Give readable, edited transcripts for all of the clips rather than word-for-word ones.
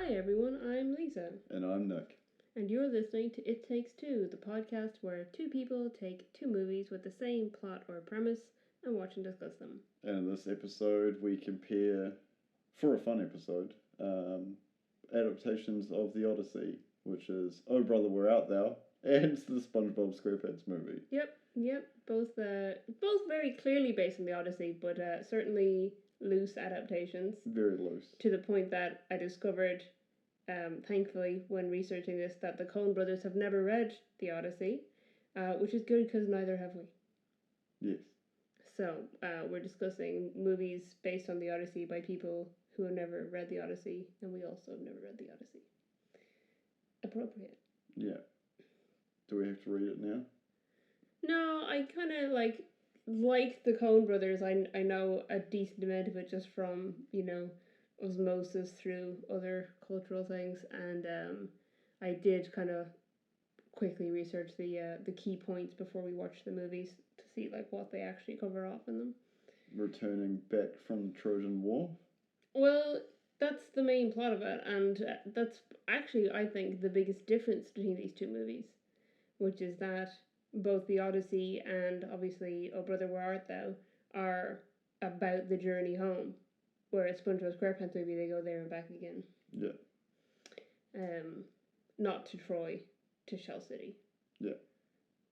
Hi everyone, I'm Lisa. And I'm Nick. And you're listening to It Takes Two, the podcast where two people take two movies with the same plot or premise and watch and discuss them. And in this episode, we compare, for a fun episode, adaptations of the Odyssey, which is Oh Brother, We're Out Thou, and the SpongeBob SquarePants movie. Yep. Both very clearly based on the Odyssey, but certainly loose adaptations. Very loose. To the point that I discovered, thankfully, when researching this, that the Coen brothers have never read the Odyssey, which is good because neither have we. Yes. So, we're discussing movies based on the Odyssey by people who have never read the Odyssey, and we also have never read the Odyssey. Appropriate. Yeah. Do we have to read it now? No, I kind of like the Coen brothers. I know a decent amount of it just from, osmosis through other cultural things, and I did kind of quickly research the key points before we watched the movies to see like what they actually cover off in them. Returning back from the Trojan War? Well, that's the main plot of it, and that's actually, I think, the biggest difference between these two movies, which is that both the Odyssey and obviously Oh Brother, Where Art Thou are about the journey home, whereas SpongeBob SquarePants movie, they go there and back again. Yeah. Not to Troy, to Shell City. Yeah.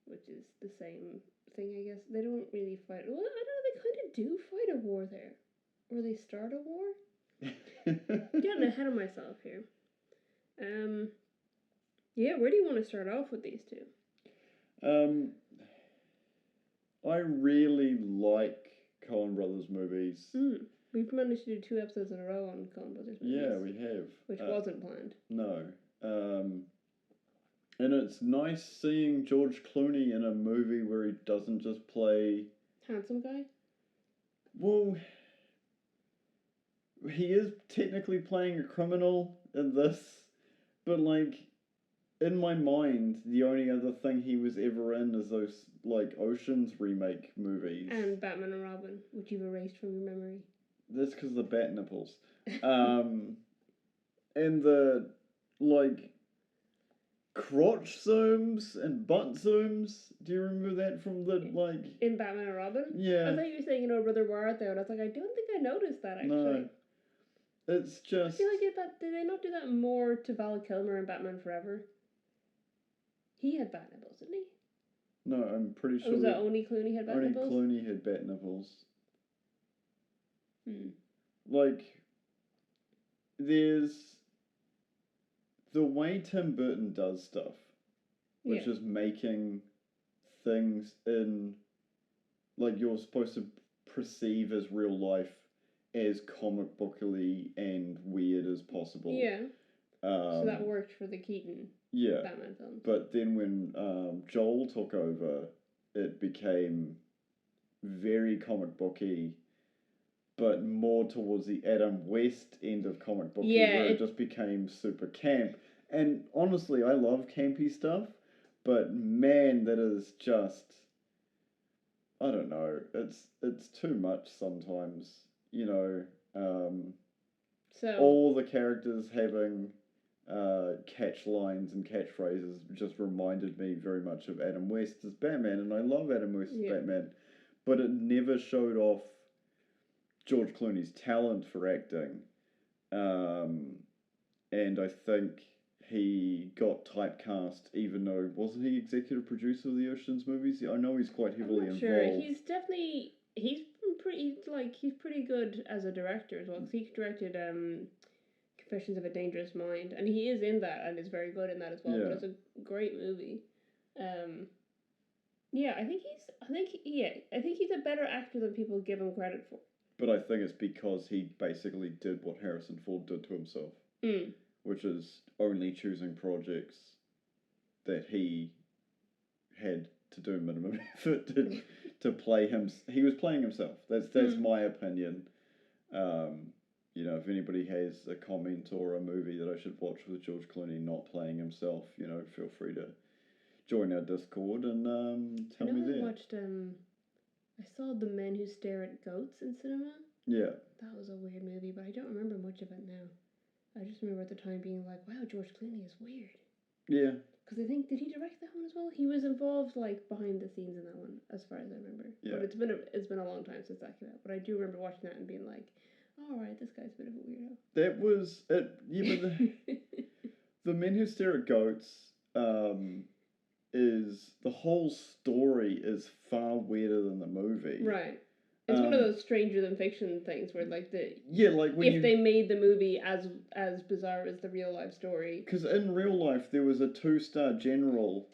Which is the same thing, I guess. They don't really fight. Well, I don't know, they kind of do fight a war there. Or they start a war? I'm getting ahead of myself here. Yeah, where do you want to start off with these two? I really like Coen Brothers movies. We've managed to do 2 episodes in a row on Coen Brothers movies. Yeah, we have. Which wasn't planned. No. And it's nice seeing George Clooney in a movie where he doesn't just play... Handsome guy? Well, he is technically playing a criminal in this, but like, in my mind, the only other thing he was ever in is those, like, Ocean's remake movies. And Batman and Robin, which you've erased from your memory. That's because of the bat nipples. And the, like, crotch zooms and butt zooms. Do you remember that from the, like... In Batman and Robin? Yeah. I thought you were saying, Brother, Where Art Thou? And I was like, I don't think I noticed that, actually. No. It's just... I feel like did they not do that more to Val Kilmer in Batman Forever? He had bat nipples, didn't he? No, I'm pretty sure... Was that only Clooney had bat nipples? Only Clooney had bat nipples. Hmm. Like, there's... The way Tim Burton does stuff, which is making things in... Like, you're supposed to perceive as real life as comic bookily and weird as possible. Yeah. So that worked for the Keaton Batman films. But then when Joel took over, it became very comic booky, but more towards the Adam West end of comic booky, where it just became super camp. And honestly, I love campy stuff, but man, that is just... I don't know. It's too much sometimes. All the characters having catch lines and catchphrases just reminded me very much of Adam West's Batman, and I love Adam West's Batman, but it never showed off George Clooney's talent for acting, and I think he got typecast, even though wasn't he executive producer of the Ocean's movies? I know he's quite heavily involved. Sure, he's pretty good as a director as well, because he directed Confessions of a Dangerous Mind, and he is in that and is very good in that as well. But it's a great movie. I think he's a better actor than people give him credit for. But I think it's because he basically did what Harrison Ford did to himself, which is only choosing projects that he had to do minimum effort to play him. He was playing himself. That's my opinion. If anybody has a comment or a movie that I should watch with George Clooney not playing himself, feel free to join our Discord and tell me that. I saw The Men Who Stare at Goats in cinema. Yeah. That was a weird movie, but I don't remember much of it now. I just remember at the time being like, wow, George Clooney is weird. Yeah. Because I think, did he direct that one as well? He was involved, like, behind the scenes in that one, as far as I remember. Yeah. But it's been a long time since that came out. But I do remember watching that and being like, alright, this guy's a bit of a weirdo. That was it. Yeah, but the Men Who Stare at Goats is the whole story is far weirder than the movie. Right. It's one of those stranger than fiction things where like when they made the movie as bizarre as the real life story. Because in real life there was a 2-star general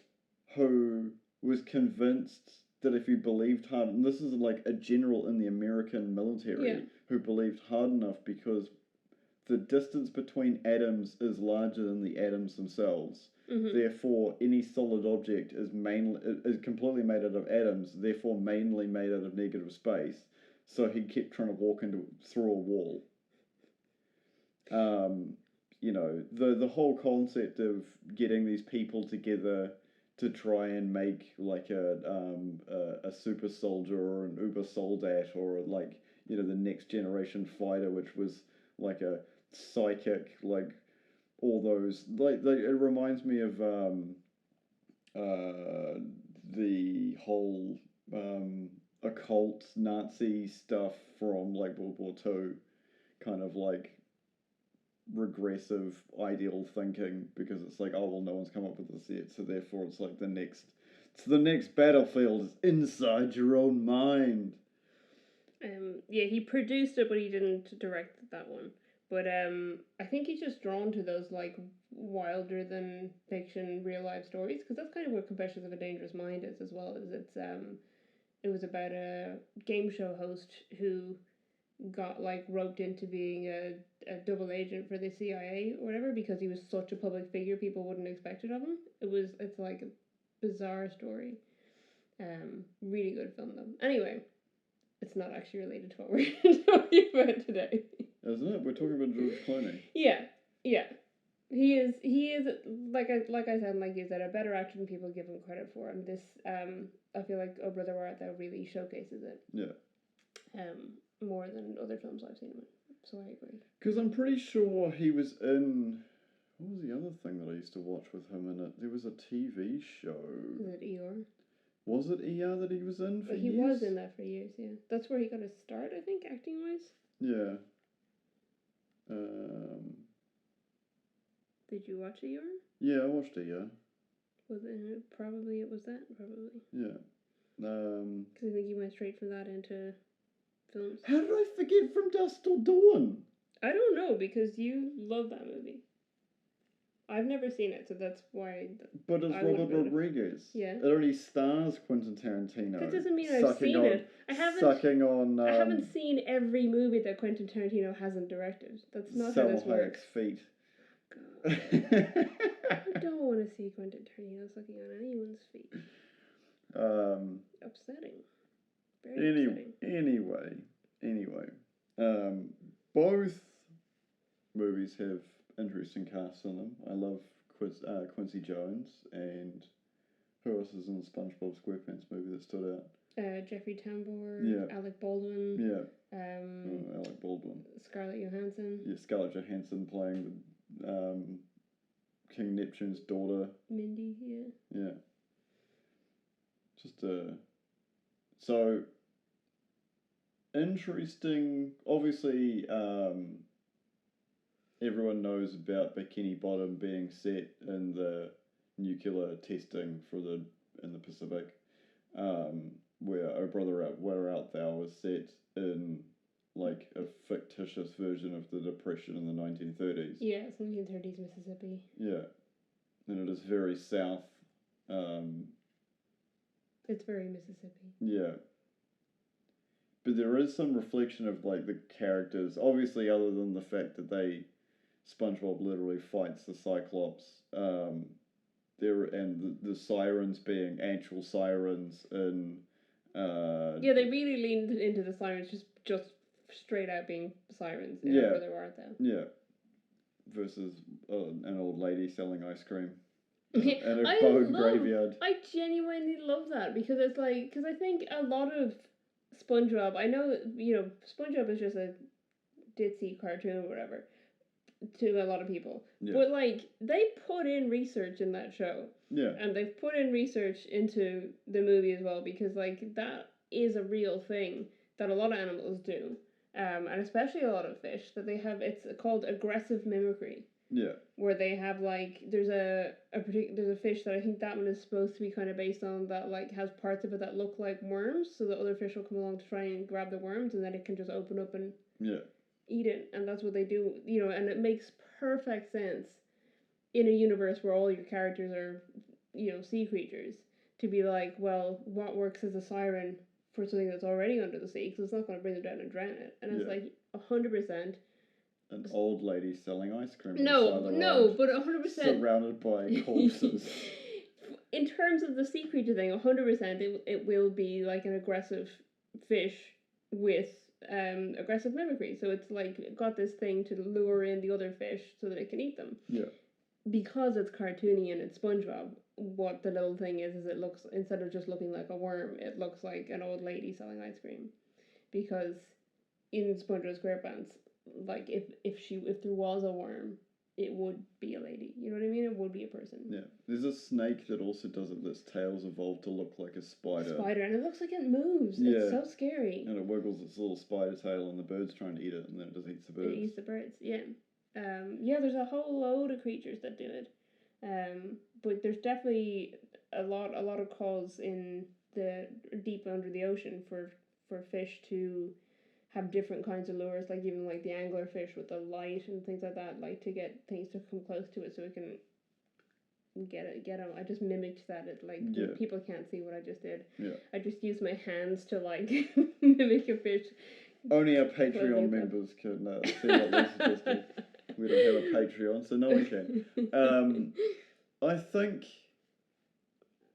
who was convinced that if you believed hard, and this is like a general in the American military who believed hard enough because the distance between atoms is larger than the atoms themselves. Mm-hmm. Therefore, any solid object is completely made out of atoms. Therefore, mainly made out of negative space. So he kept trying to walk through a wall. The whole concept of getting these people together to try and make like a super soldier or an uber soldat or like the next generation fighter, which was like a psychic, like all those it reminds me of the whole occult Nazi stuff from like World War II, kind of like regressive ideal thinking, because it's like, oh well, no one's come up with this yet, so therefore it's like the next battlefield is inside your own mind. He produced it, but he didn't direct that one. But I think he's just drawn to those like wilder than fiction real life stories, because that's kind of what Confessions of a Dangerous Mind is as well. It was about a game show host who got like roped into being a double agent for the CIA or whatever because he was such a public figure people wouldn't expect it of him. It's like a bizarre story. Really good film though. Anyway, it's not actually related to what we're talking about today. Isn't it? We're talking about George Clooney. Yeah. He is like I said, like you said, a better actor than people give him credit for, and this I feel like Oh Brother Where Art Thou really showcases it. Yeah. More than other films I've seen him in. So I agree. Because I'm pretty sure he was in. What was the other thing that I used to watch with him in it? There was a TV show. Was it ER? Was it ER that he was in for years? He was in that for years, yeah. That's where he got his start, I think, acting-wise. Yeah. Did you watch ER? Yeah, I watched ER. Was it probably that? Yeah. Because I think you went straight from that into films. How did I forget From Dusk Till Dawn? I don't know, because you love that movie. I've never seen it, so that's why. But it's Robert Rodriguez. Yeah. It already stars Quentin Tarantino. That doesn't mean I've seen it. I haven't seen every movie that Quentin Tarantino hasn't directed. That's not how this works. Feet. God. I don't want to see Quentin Tarantino sucking on anyone's feet. Upsetting. Very upsetting. Anyway. Both movies have interesting casts in them. I love Quincy Jones, and who else is in the SpongeBob SquarePants movie that stood out? Jeffrey Tambor, Alec Baldwin. Alec Baldwin. Scarlett Johansson. Yeah, Scarlett Johansson playing King Neptune's daughter. Mindy, yeah. Yeah. Just so interesting. Obviously, everyone knows about Bikini Bottom being set in the nuclear testing in the Pacific, where Oh Brother Where Art Thou was set in like a fictitious version of the Depression in the 1930s. Yeah, it's 1930s Mississippi. Yeah, and it is very south. It's very Mississippi. Yeah. But there is some reflection of like the characters, obviously, other than the fact that SpongeBob literally fights the Cyclops. The sirens being actual sirens in. Yeah, they really leaned into the sirens, just straight out being sirens. Yeah. Where they were though. Yeah. Versus an old lady selling ice cream. And a bone graveyard. I genuinely love that because it's like, because I think a lot of SpongeBob, I know, SpongeBob is just a ditzy cartoon or whatever. to a lot of people. Yeah. But, like, they put in research in that show. Yeah. And they've put in research into the movie as well, because, like, that is a real thing that a lot of animals do. And especially a lot of fish, that they have, it's called aggressive mimicry. Yeah. Where they have, like, there's a fish that I think that one is supposed to be kind of based on, that, like, has parts of it that look like worms, so the other fish will come along to try and grab the worms, and then it can just open up and eat it, and that's what they do, you know, and it makes perfect sense in a universe where all your characters are, you know, sea creatures, to be like, well, what works as a siren for something that's already under the sea, because it's not going to bring them down and drown it, and it's like 100%. An old lady selling ice cream. No, but 100%. Surrounded by corpses. In terms of the sea creature thing, 100%, it will be like an aggressive fish with aggressive mimicry. So it's like got this thing to lure in the other fish so that it can eat them. Yeah. Because it's cartoony and it's SpongeBob, what the little thing is it looks, instead of just looking like a worm, it looks like an old lady selling ice cream. Because in SpongeBob SquarePants, like, if there was a worm, it would be a lady. You know what I mean? It would be a person. Yeah. There's a snake that also does it. Its tail's evolved to look like a spider. And it looks like it moves. Yeah. It's so scary. And it wiggles its little spider tail, and the bird's trying to eat it, and then it just eats the birds. It eats the birds, yeah. There's a whole load of creatures that do it. But there's definitely a lot of calls in the deep under the ocean for fish to have different kinds of lures, like even like the anglerfish with the light and things like that, like to get things to come close to it so it can get them. I just mimicked that. It like people can't see what I just did. Yeah. I just used my hands to like mimic a fish. Only our Patreon members can see what Lisa just did. We don't have a Patreon, so no one can. I think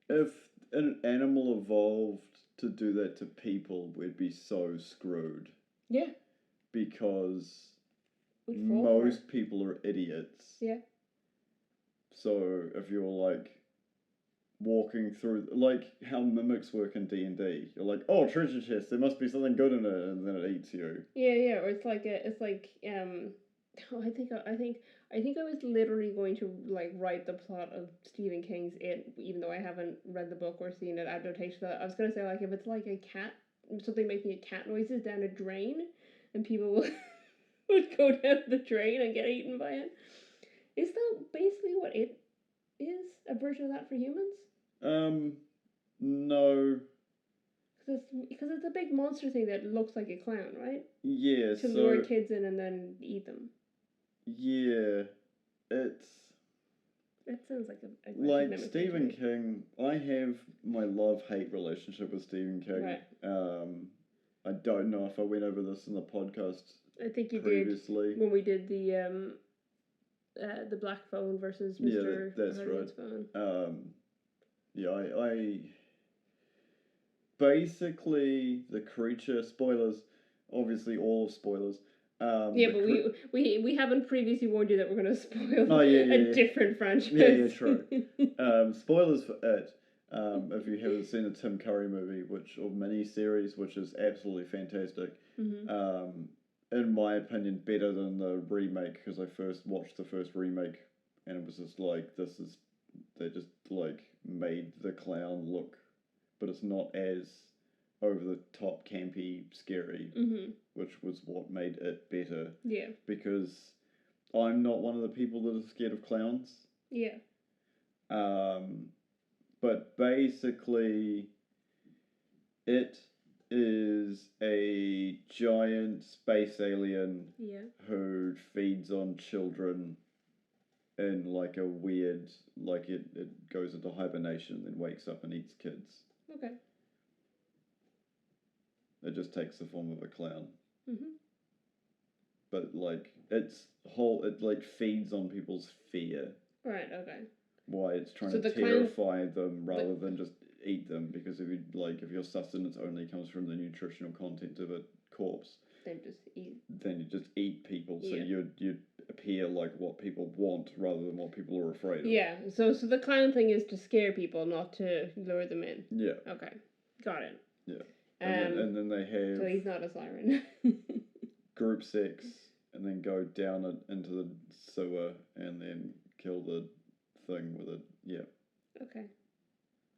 if an animal evolved to do that to people, we'd be so screwed. Yeah. Because most people are idiots. Yeah. So if you're like walking through, like how mimics work in D&D, you're like, oh, treasure chest, there must be something good in it, and then it eats you. Yeah. Or it's like I think I was literally going to like write the plot of Stephen King's It, even though I haven't read the book or seen an adaptation of that. I was gonna say, like, if it's like a cat, something making a cat noises down a drain, and people would go down the drain and get eaten by it. Is that basically what it is? A version of that for humans? No. Because it's a big monster thing that looks like a clown, right? Yeah. To lure kids in and then eat them. Yeah, it sounds like a like Stephen King. I have my love-hate relationship with Stephen King. Right. I don't know if I went over this in the podcast. I think you previously did when we did the Black Phone versus Mr. That's Harden's right. Phone. I basically the creature, spoilers, obviously all spoilers. But we haven't previously warned you that we're going to spoil a different franchise. Yeah, true. Spoilers for It. If you haven't seen the Tim Curry movie, or mini-series, which is absolutely fantastic. Mm-hmm. In my opinion, better than the remake, because I first watched the first remake, and it was just like, they just like made the clown look, but it's not as over the top, campy, scary, which was what made it better. Yeah. Because I'm not one of the people that are scared of clowns. Yeah. But basically, it is a giant space alien who feeds on children in like a weird, like it goes into hibernation and then wakes up and eats kids. Okay. It just takes the form of a clown. Mm-hmm. But like it like feeds on people's fear. Right, okay. Why it's trying to terrify them rather than just eat them, because if your sustenance only comes from the nutritional content of a corpse, then you just eat people. So you'd appear like what people want rather than what people are afraid of. Yeah. So the clown thing is to scare people, not to lure them in. Yeah. Okay. Got it. Yeah. And then they have... So he's not a siren. group sex, and then go down it into the sewer and then kill the thing with it. Yeah. Okay.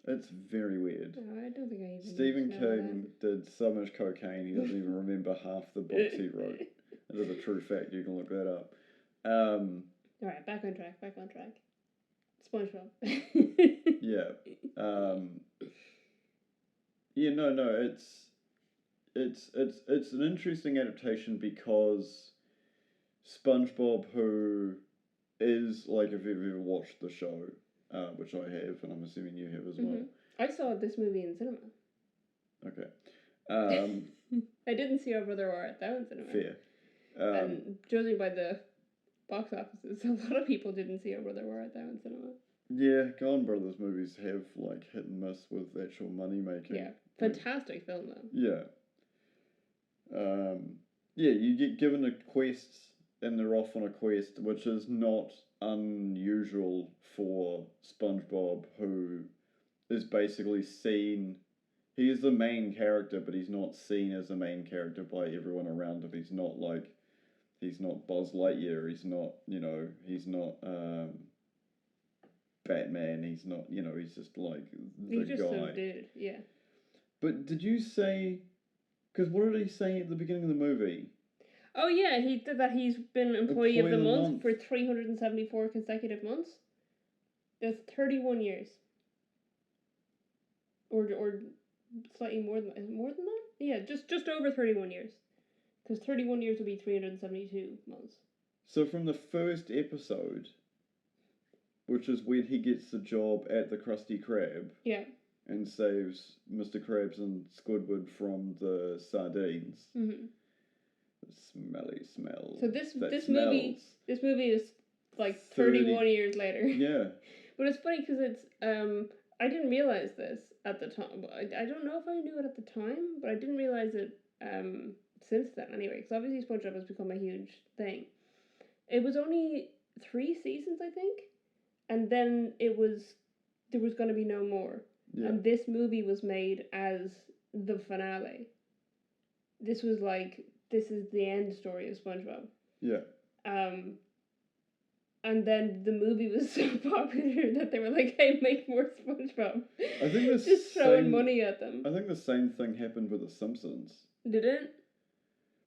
It's very weird. No, I don't think I even Stephen know King did so much cocaine he doesn't even remember half the books he wrote. It is a true fact. You can look that up. All right, back on track. SpongeBob. Yeah. Yeah. No. It's an interesting adaptation because SpongeBob, who is like, if you've ever watched the show, which I have, and I'm assuming you have as well. I saw this movie in cinema. Okay. I didn't see Our Brother Where Art Thou in cinema. Fair. And judging by the box offices, a lot of people didn't see Our Brother Where Art Thou in cinema. Yeah, Coen Brothers movies have like hit and miss with actual money making. Yeah, fantastic film though. Yeah. Yeah, you get given a quest and they're off on a quest, which is not unusual for SpongeBob, who is basically seen. He is the main character, but he's not seen as the main character by everyone around him. He's not Buzz Lightyear. He's not Batman. He's not, he's just like he's just guy. some dude, yeah. But did you say? Because what did he say at the beginning of the movie? Oh yeah, he did that. He's been employee of the month for 374 consecutive months. That's 31 years. Or slightly more than that. Yeah, just over 31 years. Because 31 years would be 372 months. So from the first episode, which is when he gets the job at the Krusty Krab. Yeah. And saves Mr. Krabs and Squidward from the sardines. Mm-hmm. The smelly smell. So this movie is like 31 years later. Yeah. But it's funny because it's I didn't realize this at the time. I don't know if I knew it at the time, but I didn't realize it since then anyway. Because obviously SpongeBob has become a huge thing. It was only 3 seasons, I think, and then there was going to be no more. Yeah. And this movie was made as the finale. This is the end story of SpongeBob. Yeah. And then the movie was so popular that they were like, "Hey, make more SpongeBob." I think just throwing money at them. I think the same thing happened with The Simpsons. Did it?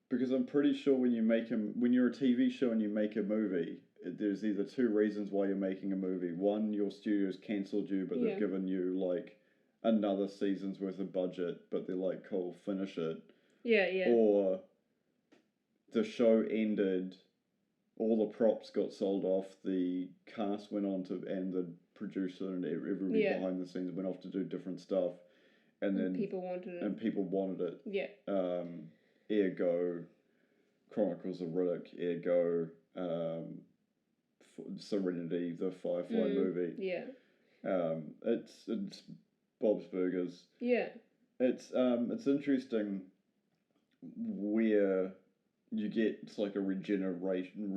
Because I'm pretty sure when you're a TV show and you make a movie, there's either 2 reasons why you're making a movie. One, your studio's cancelled you, but they've given you like another season's worth of budget, but they're like, cool, finish it. Yeah, yeah. Or the show ended, all the props got sold off, the cast went on to, and the producer and everybody behind the scenes went off to do different stuff. And then people wanted it. And people wanted it. Yeah. Ergo, Chronicles of Riddick, ergo, Serenity, the Firefly movie. Yeah. It's Bob's Burgers. Yeah. It's interesting where you get, it's like a rejuvenation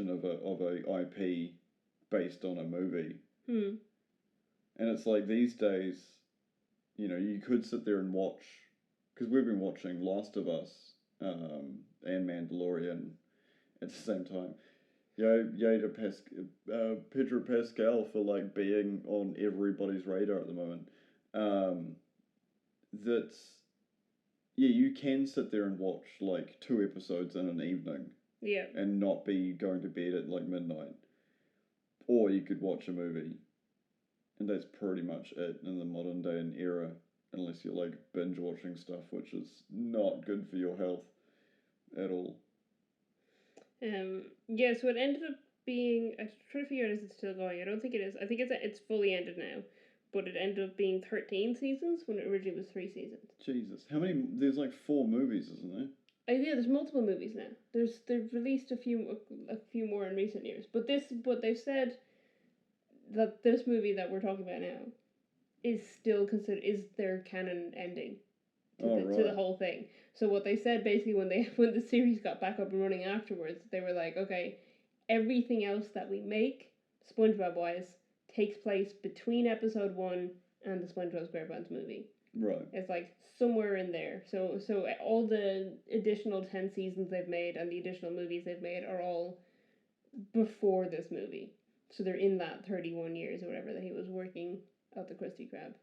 of a IP based on a movie. And it's like these days, you could sit there and watch, because we've been watching Last of Us and Mandalorian at the same time. Pedro Pascal for like being on everybody's radar at the moment. You can sit there and watch like 2 episodes in an evening. Yeah. And not be going to bed at like midnight. Or you could watch a movie. And that's pretty much it in the modern day and era. Unless you're like binge watching stuff, which is not good for your health at all. Yeah, so it ended up being, I'm trying to figure out, is it still going? I don't think it is. I think it's fully ended now. But it ended up being 13 seasons when it originally was 3 seasons. Jesus. How many? There's like 4 movies, isn't there? Yeah, there's multiple movies now. They've released a few more in recent years. But they've said that this movie that we're talking about now is still considered, is their canon ending to the whole thing. So what they said basically when the series got back up and running afterwards, they were like, okay, everything else that we make, SpongeBob wise, takes place between episode 1 and the SpongeBob SquarePants movie. Right. It's like somewhere in there. So all the additional 10 seasons they've made and the additional movies they've made are all before this movie. So they're in that 31 years or whatever that he was working at the Krusty Krab.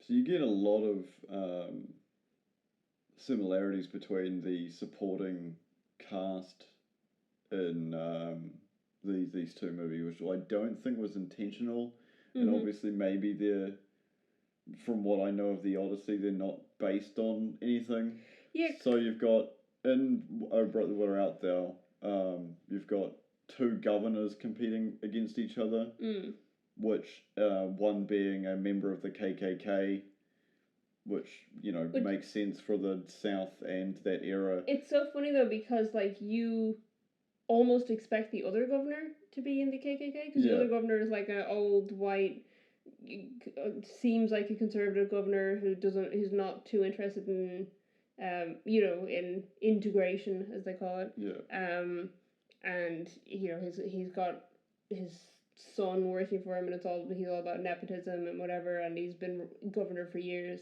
So you get a lot of similarities between the supporting cast in these two movies, which I don't think was intentional. And obviously maybe they're, from what I know of the Odyssey, they're not based on anything. Yeah. So you've got, in Oh Brother, What Are Out There, you've got two governors competing against each other, which one being a member of the KKK, which, makes sense for the South and that era. It's so funny, though, because, like, you almost expect the other governor to be in the KKK, because the other governor is, like, an old, white, seems like a conservative governor who's not too interested in, in integration, as they call it. Yeah. And, he's got his son working for him, and he's all about nepotism and whatever, and he's been governor for years.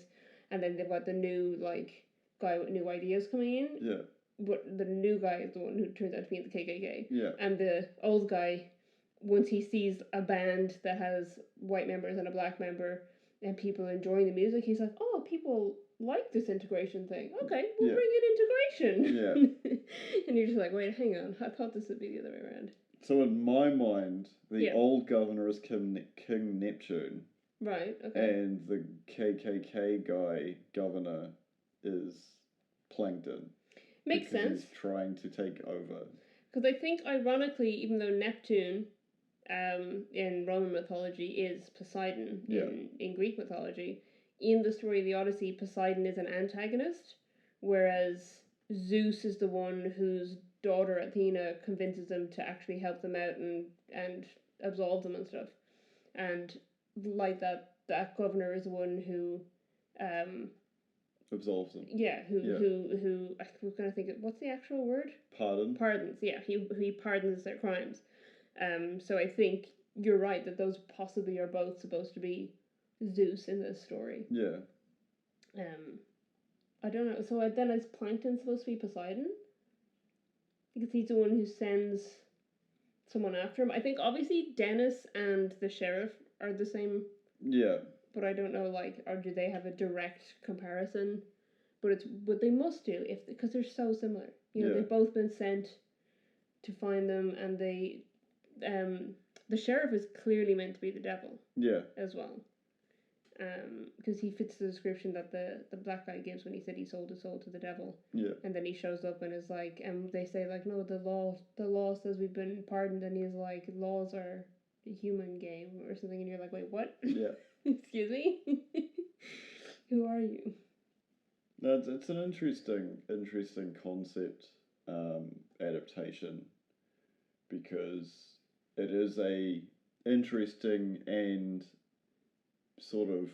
And then they've got the new, like, guy with new ideas coming in. Yeah. But the new guy is the one who turns out to be in the KKK. Yeah. And the old guy, once he sees a band that has white members and a black member and people enjoying the music, he's like, oh, people like this integration thing. Okay, we'll bring in integration. Yeah. And you're just like, wait, hang on. I thought this would be the other way around. So in my mind, the old governor is King Neptune. Right, okay. And the KKK governor is Plankton. Makes sense. He's trying to take over. Because I think, ironically, even though Neptune in Roman mythology is Poseidon in Greek mythology, in the story of the Odyssey, Poseidon is an antagonist, whereas Zeus is the one whose daughter Athena convinces them to actually help them out and absolve them and stuff. And like that governor is the one who absolves them. Yeah, who I was gonna think of, what's the actual word? Pardons, yeah. He pardons their crimes. So I think you're right that those possibly are both supposed to be Zeus in this story. Yeah. I don't know. So then is Plankton supposed to be Poseidon? Because he's the one who sends someone after him. I think obviously Dennis and the sheriff are the same. Yeah. But I don't know, like, or do they have a direct comparison? But they must do, because they're so similar. They've both been sent to find them, and the sheriff is clearly meant to be the devil. Yeah. As well. Because he fits the description that the black guy gives when he said he sold his soul to the devil. Yeah. And then he shows up and is like, and they say, like, no, the law says we've been pardoned, and he's like, laws are a human game or something, and you're like, wait, what? Yeah. Excuse me? Who are you? No, it's an interesting concept adaptation, because it is a interesting and sort of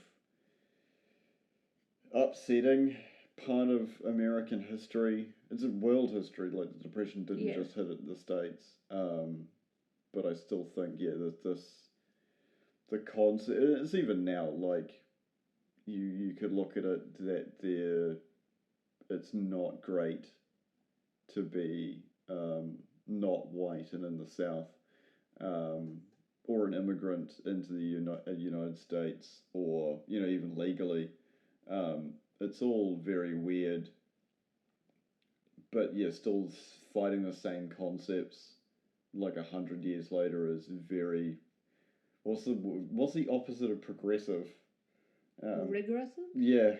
upsetting part of American history. It's a world history. Like, the Depression didn't just hit the States, but I still think the concept, it's even now, like, you could look at it that it's not great to be not white and in the South, or an immigrant into the United States, or even legally. It's all very weird, but still fighting the same concepts like 100 years later is very. What's the opposite of progressive? Regressive? Yeah.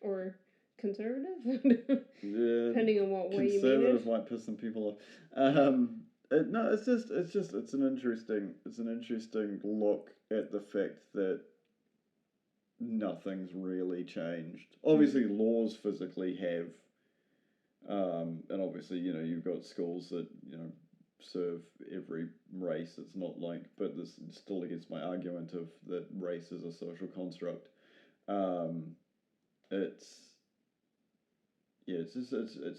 Or conservative? Yeah. Depending on what way you mean it. Conservative might piss some people off. No, it's an interesting look at the fact that nothing's really changed. Obviously, laws physically have, and obviously, you've got schools that serve every race. It's not like, but this is still against my argument of that race is a social construct. It's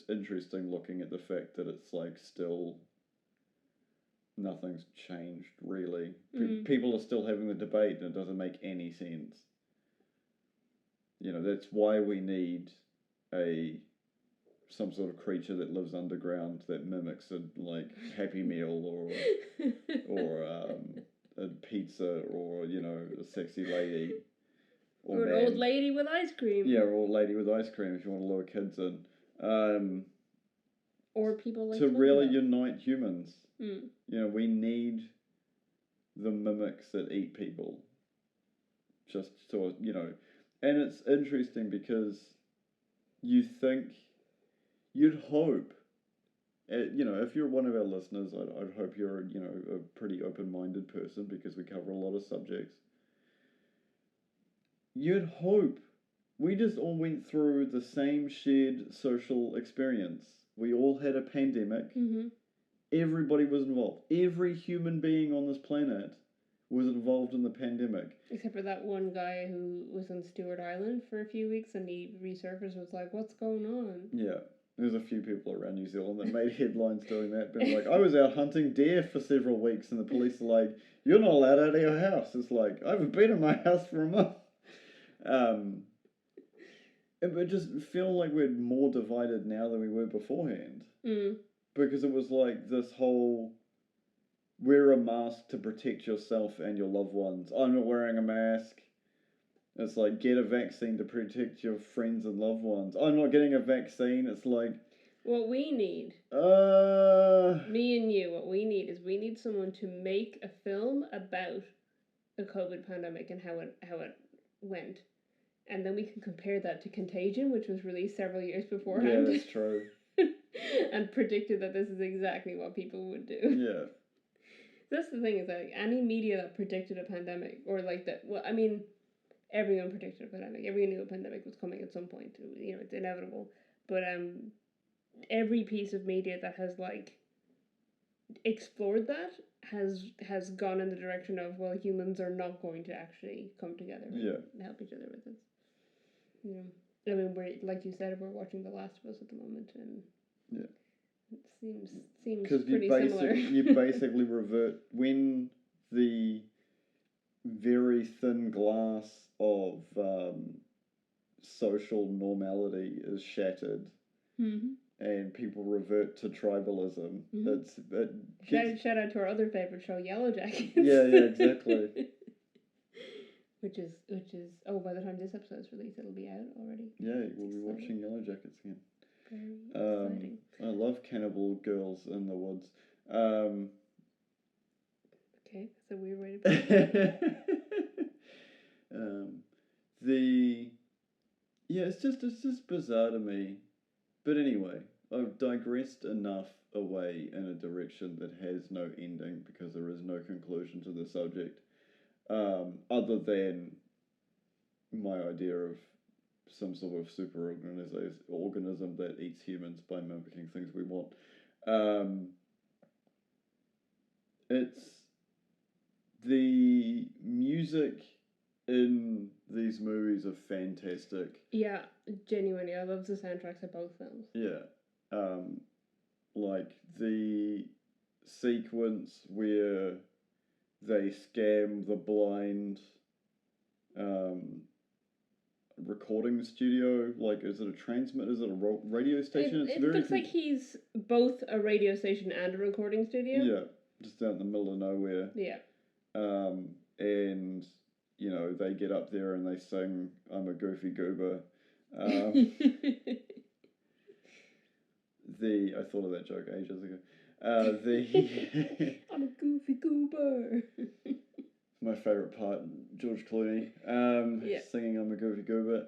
interesting looking at the fact that it's like still nothing's changed really. People are still having the debate, and it doesn't make any sense. You know, that's why we need some sort of creature that lives underground that mimics a like Happy Meal or a pizza, or you know, a sexy lady, or an old lady with ice cream. Yeah, or old lady with ice cream if you want to lure kids in. Or people like to really unite humans. You know, we need the mimics that eat people. Just so, you know, and it's interesting because you'd hope, you know, if you're one of our listeners, I'd hope you're, you know, a pretty open-minded person, because we cover a lot of subjects. You'd hope we just all went through the same shared social experience. We all had a pandemic. Everybody was involved. Every human being on this planet was involved in the pandemic. Except for that one guy who was on Stewart Island for a few weeks, and he resurfaced and was like, what's going on? Yeah. There's a few people around New Zealand that made headlines doing that. Being like, I was out hunting deer for several weeks, and the police are like, you're not allowed out of your house. It's like, I haven't been in my house for a month. It just feel like we're more divided now than we were beforehand. Because it was like this whole, wear a mask to protect yourself and your loved ones. I'm not wearing a mask. It's like, get a vaccine to protect your friends and loved ones. I'm not getting a vaccine. It's like, what we need, me and you, what we need is we need someone to make a film about the COVID pandemic and how it went. And then we can compare that to Contagion, which was released several years beforehand. Yeah, that's true. And predicted that this is exactly what people would do. Yeah. That's the thing, is that like, any media that predicted a pandemic, or like that, well, I mean, everyone predicted a pandemic. Everyone knew a pandemic was coming at some point. You know, it's inevitable. But every piece of media that has like explored that has gone in the direction of, well, humans are not going to actually come together and help each other with this. You know, I mean, we're, like you said, we're watching The Last of Us at the moment, and it seems pretty similar. You basically revert when the very thin glass of social normality is shattered, and people revert to tribalism. Shout out to our other favourite show, Yellow Jackets. Yeah, exactly. which is by the time this episode is released, it'll be out already. Yeah, we'll be watching Yellow Jackets again. Very exciting. I love Cannibal Girls in the Woods. Okay, that's a weird way to put it. It's just bizarre to me. But anyway, I've digressed enough away in a direction that has no ending, because there is no conclusion to the subject, other than my idea of some sort of super organism that eats humans by mimicking things we want. It's the music in these movies are fantastic. Yeah, genuinely, I love the soundtracks of both films. Yeah, like the sequence where they scam the blind recording studio. Like, is it a radio station? It looks like he's both a radio station and a recording studio. Yeah, just out in the middle of nowhere. Yeah. And you know, they get up there and they sing "I'm a Goofy Goober." I thought of that joke ages ago. I'm a Goofy Goober. My favourite part, George Clooney, singing "I'm a Goofy Goober."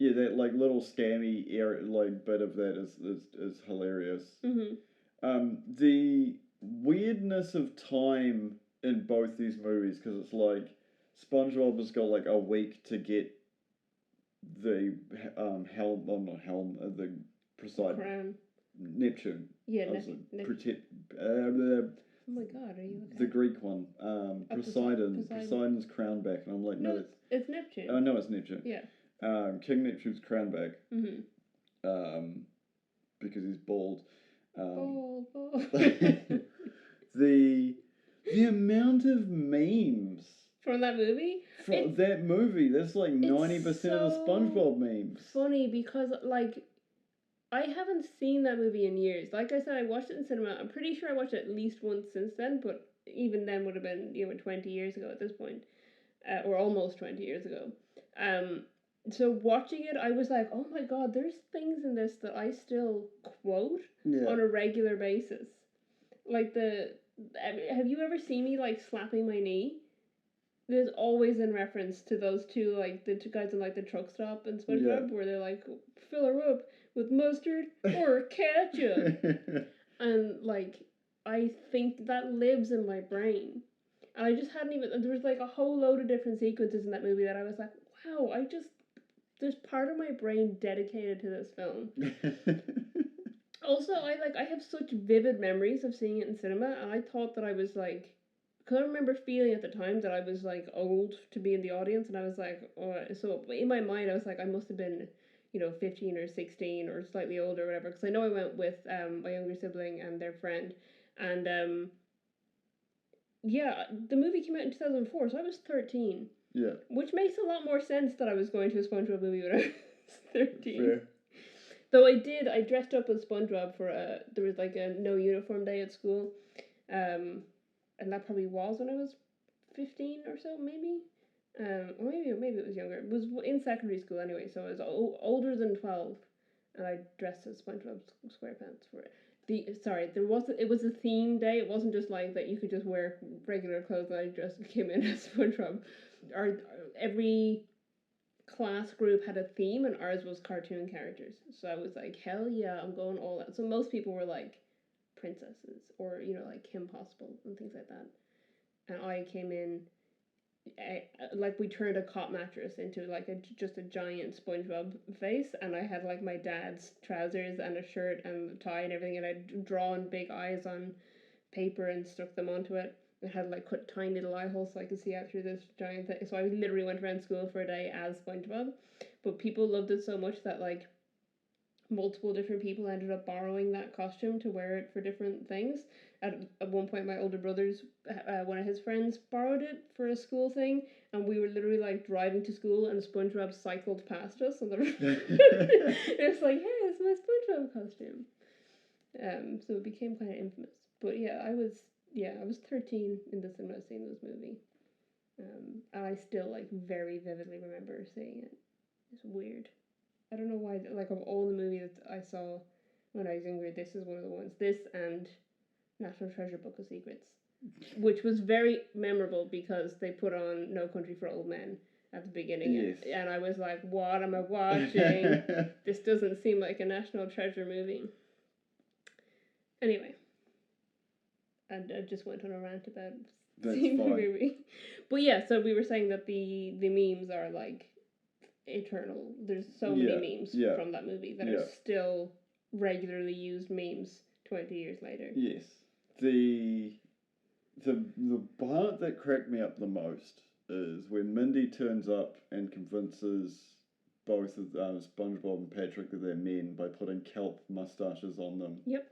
That like little scammy bit of that is hilarious. The weirdness of time in both these movies, because it's like SpongeBob has got like a week to get the the Poseidon crown. Neptune. Yeah, Neptune. Oh my god, are you okay? The Greek one, Poseidon's crown back, and I'm like, no, it's Neptune. Oh no, it's Neptune. Yeah. King Neptune's crown back. Because he's bald. Ball. the amount of memes From that movie? That movie, that's like 90% of the SpongeBob memes. Funny because, like, I haven't seen that movie in years. Like I said, I watched it in cinema. I'm pretty sure I watched it at least once since then, but even then would have been, 20 years ago at this point. Or almost 20 years ago. So watching it, I was like, oh my god, there's things in this that I still quote on a regular basis. Like have you ever seen me, like, slapping my knee? There's always in reference to those two, like, the two guys in, like, the truck stop in SpongeBob, where they're like, fill her up with mustard or ketchup. And, like, I think that lives in my brain. And I just hadn't even, there was, like, a whole load of different sequences in that movie that I was like, wow, there's part of my brain dedicated to this film. Also, I have such vivid memories of seeing it in cinema, and I thought that I was, like, because I remember feeling at the time that I was, like, old to be in the audience, and I was like, oh, so in my mind I was like, I must have been, 15 or 16 or slightly older or whatever, because I know I went with my younger sibling and their friend, and yeah, the movie came out in 2004, so I was 13. Yeah. Which makes a lot more sense that I was going to a SpongeBob movie when I was 13. Fair. Though I dressed up as SpongeBob for there was, like, a no uniform day at school, and that probably was when I was 15 or so, maybe, or maybe it was younger. It was in secondary school anyway, so I was older than 12, and I dressed as SpongeBob SquarePants for it. It was a theme day. It wasn't just like that you could just wear regular clothes and I just came in as SpongeBob. Every class group had a theme, and ours was cartoon characters. So I was like, hell yeah, I'm going all out. So most people were like princesses or, like Kim Possible and things like that. And I came in, like, we turned a cot mattress into, like, just a giant SpongeBob face, and I had, like, my dad's trousers and a shirt and a tie and everything, and I'd drawn big eyes on paper and stuck them onto it. I had, like, cut tiny little eye holes so I could see out through this giant thing. So I literally went around school for a day as SpongeBob. But people loved it so much that, like, multiple different people ended up borrowing that costume to wear it for different things. At one point, my older brother's, one of his friends borrowed it for a school thing, and we were literally, like, driving to school, and SpongeBob cycled past us on the road. It was like, hey, it's my SpongeBob costume. So it became kind of infamous. But yeah, I was 13 in the cinema seeing this movie. And I still, like, very vividly remember seeing it. It's weird. I don't know why, like, of all the movies I saw when I was younger, this is one of the ones. This and National Treasure Book of Secrets, which was very memorable because they put on No Country for Old Men at the beginning. Yes. And I was like, what am I watching? This doesn't seem like a National Treasure movie. Anyway. And I just went on a rant about seeing the movie. But yeah, so we were saying that the memes are, like, eternal. There's so many memes from that movie that are still regularly used memes 20 years later. Yes. The part that cracked me up the most is when Mindy turns up and convinces both of SpongeBob and Patrick that they're men by putting kelp mustaches on them. Yep.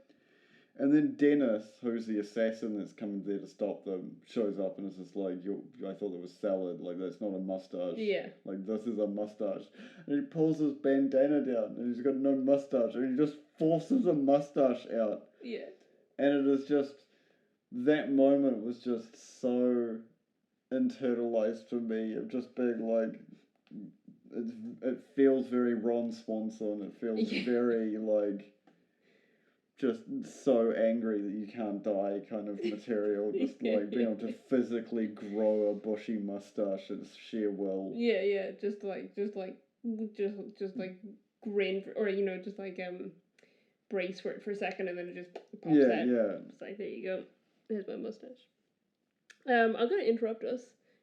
And then Dennis, who's the assassin that's coming there to stop them, shows up and is just like, I thought it was salad. Like, that's not a mustache. Yeah. Like, this is a mustache. And he pulls his bandana down and he's got no mustache. And he just forces a mustache out. Yeah. And it is just, that moment was just so internalized for me of just being like, it feels very Ron Swanson. It feels very, like, just so angry that you can't die kind of material. Just like being able to physically grow a bushy mustache at sheer will. Yeah, just like grin for, or just like brace for it for a second and then it just pops out. Yeah. It's like, there you go. Here's my mustache. I'm gonna interrupt us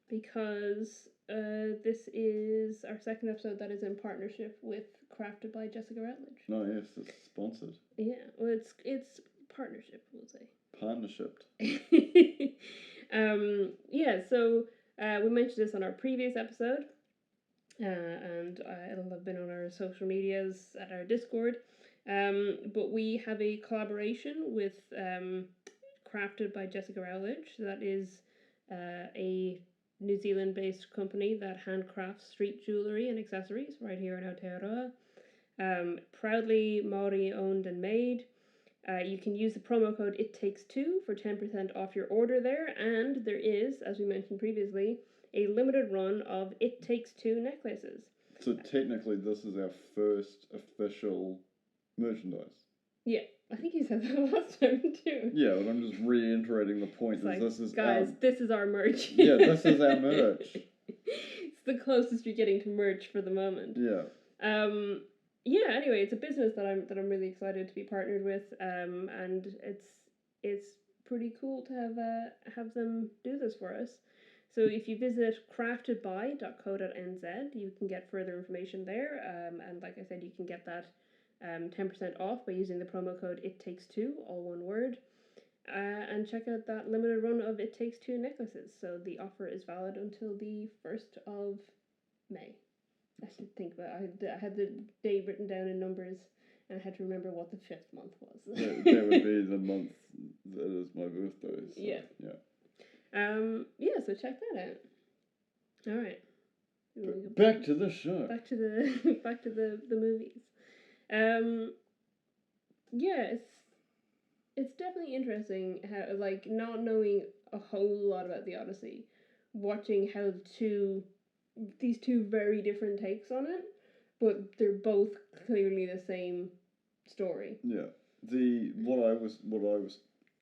because this is our second episode that is in partnership with Crafted by Jessica Routledge. No, yes, it's sponsored. Yeah, well, it's partnership, we'll say. Partnership. Yeah, so we mentioned this on our previous episode, and it'll have been on our social medias at our Discord. But we have a collaboration with crafted by Jessica Routledge. That is a New Zealand-based company that handcrafts street jewellery and accessories right here in Aotearoa. Proudly Māori owned and made. You can use the promo code ItTakes2 for 10% off your order there, and there is, as we mentioned previously, a limited run of It Takes Two necklaces. So technically this is our first official merchandise. Yeah, I think you said that last time too. Yeah, but I'm just reiterating the point that like, this is guys, this is our merch. Yeah, this is our merch. It's the closest you're getting to merch for the moment. Yeah. Yeah, anyway, it's a business that I'm really excited to be partnered with, and it's pretty cool to have them do this for us. So if you visit craftedby.co.nz, you can get further information there, and like I said, you can get that 10% off by using the promo code ItTakes2, all one word, and check out that limited run of It Takes Two necklaces. So the offer is valid until the 1st of May. I should think about it. I had the date written down in numbers, and I had to remember what the 5th month was. that would be the month that is my birthday. So, yeah. So check that out. All right. Back to the show. Back to the movies. Yeah, it's definitely interesting how, like, not knowing a whole lot about the Odyssey, watching how these two very different takes on it, but they're both clearly the same story. Yeah. What I was